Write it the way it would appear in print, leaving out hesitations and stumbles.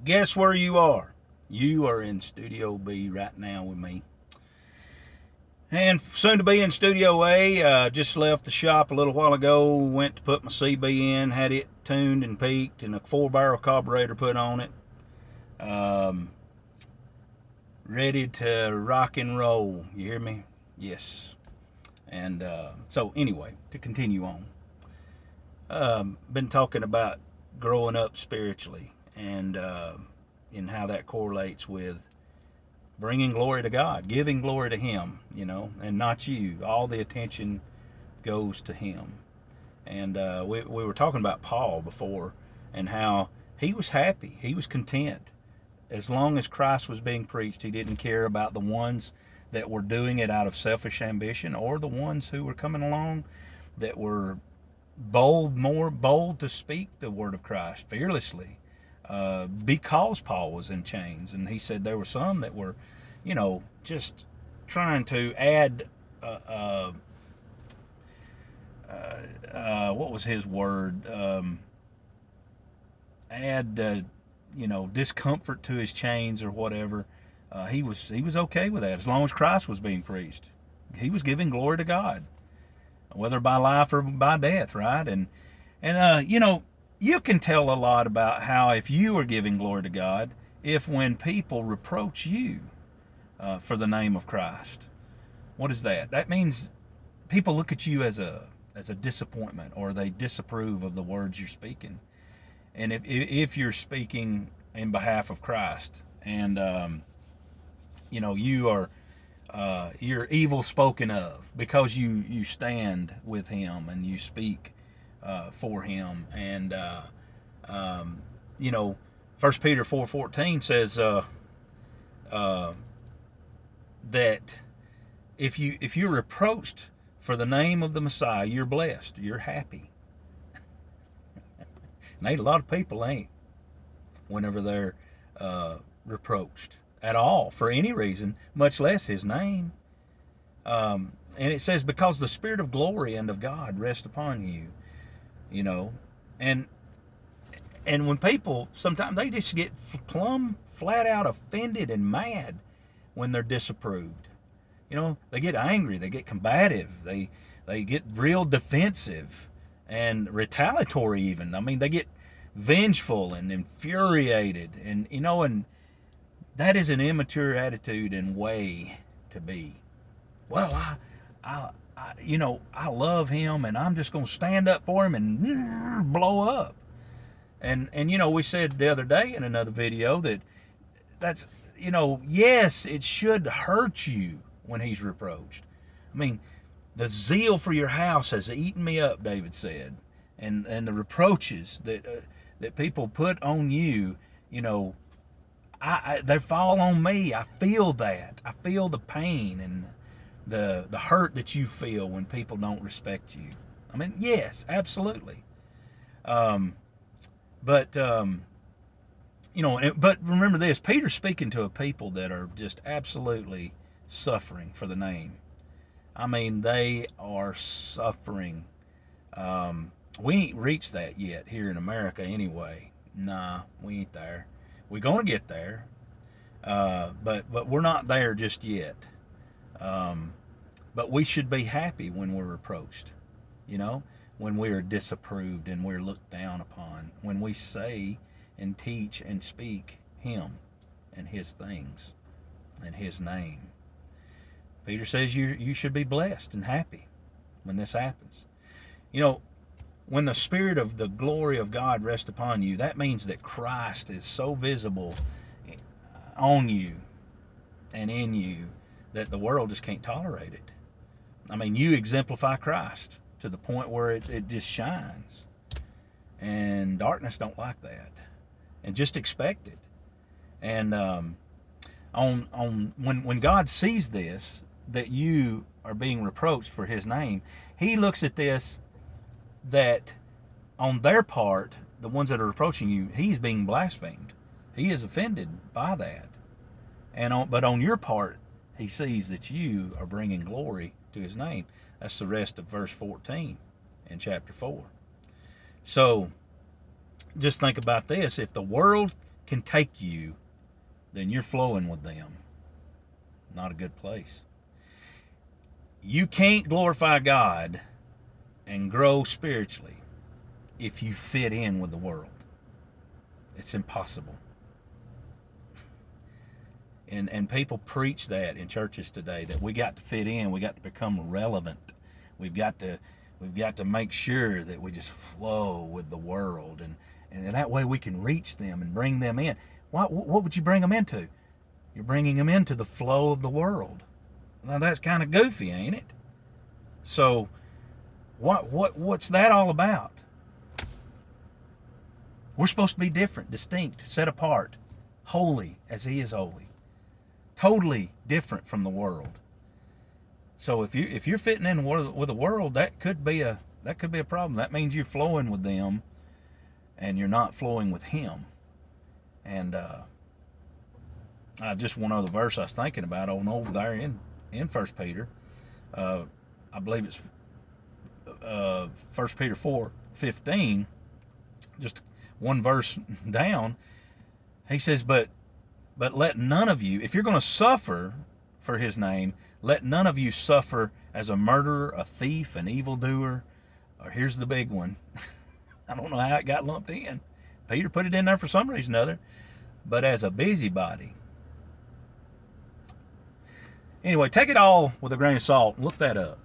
Guess where you are? You are in Studio B right now with me. And soon to be in Studio A. Just left the shop a little while ago. Went to put my CB in, had it tuned and peaked, and a 4-barrel carburetor put on it. Um, Ready to rock and roll. You hear me? Yes. And so, anyway, to continue on, been talking about growing up spiritually and how that correlates with bringing glory to God, giving glory to Him, and not you. All the attention goes to Him. And we were talking about Paul before and how he was happy, he was content. As long as Christ was being preached, he didn't care about the ones that were doing it out of selfish ambition or the ones who were coming along that were more bold to speak the word of Christ fearlessly, because Paul was in chains. And he said there were some that were, just trying to add, what was his word? Add, discomfort to his chains or whatever. He was okay with that as long as Christ was being preached. He was giving glory to God, whether by life or by death, right? And you can tell a lot about how if you are giving glory to God, if when people reproach you for the name of Christ, what is that? That means people look at you as a disappointment, or they disapprove of the words you're speaking. And if you're speaking in behalf of Christ, and you are you're evil spoken of because you stand with Him and you speak for Him. And um, you know 1 Peter 4:14 says uh, that if you're reproached for the name of the Messiah, you're blessed, you're happy. And ain't a lot of people ain't, whenever they're reproached at all for any reason, much less His name. And it says, because the Spirit of glory and of God rest upon you, you know. And and when people, sometimes they just get plumb flat out offended and mad when they're disapproved. They get angry, they get combative, they get real defensive and retaliatory even. I mean, they get vengeful and infuriated, and that is an immature attitude and way to be. Well, I love him, and I'm just going to stand up for him and blow up. And we said the other day in another video that's yes, it should hurt you when he's reproached. I mean, the zeal for your house has eaten me up, David said, and the reproaches that people put on you, you know, they fall on me. I feel that. I feel the pain and the hurt that you feel when people don't respect you. I mean, yes, absolutely. Um, but remember this: Peter's speaking to a people that are just absolutely suffering for the name. I mean, they are suffering. We ain't reached that yet here in America, anyway. Nah, we ain't there. We're gonna get there, but we're not there just yet. Um, but we should be happy when we're reproached. You know, when we are disapproved and we're looked down upon. When we say and teach and speak Him and His things and His name. Peter says you should be blessed and happy when this happens. You know, when the Spirit of the glory of God rests upon you, that means that Christ is so visible on you and in you that the world just can't tolerate it. I mean, you exemplify Christ to the point where it just shines. And darkness don't like that. And just expect it. And on when God sees this, that you are being reproached for His name, He looks at this, that on their part, the ones that are reproaching you, He's being blasphemed. He is offended by that. But on your part, He sees that you are bringing glory to His name. That's the rest of verse 14 in chapter 4. So just think about this: if the world can take you, then you're flowing with them. Not a good place. You can't glorify God and grow spiritually if you fit in with the world. It's impossible. And people preach that in churches today, that we got to fit in, we got to become relevant. We've got to make sure that we just flow with the world, and that way we can reach them and bring them in. What would you bring them into? You're bringing them into the flow of the world. Now that's kind of goofy, ain't it? So what's that all about? We're supposed to be different, distinct, set apart, holy as He is holy. Totally different from the world. So if you're fitting in with the world, that could be a problem. That means you're flowing with them, and you're not flowing with Him. And just one other verse I was thinking about over there in 1 Peter. I believe it's 1 Peter 4:15. Just one verse down. He says, but let none of you, if you're going to suffer for His name, let none of you suffer as a murderer, a thief, an evildoer, or here's the big one. I don't know how it got lumped in. Peter put it in there for some reason or other. But as a busybody. Anyway, take it all with a grain of salt and look that up.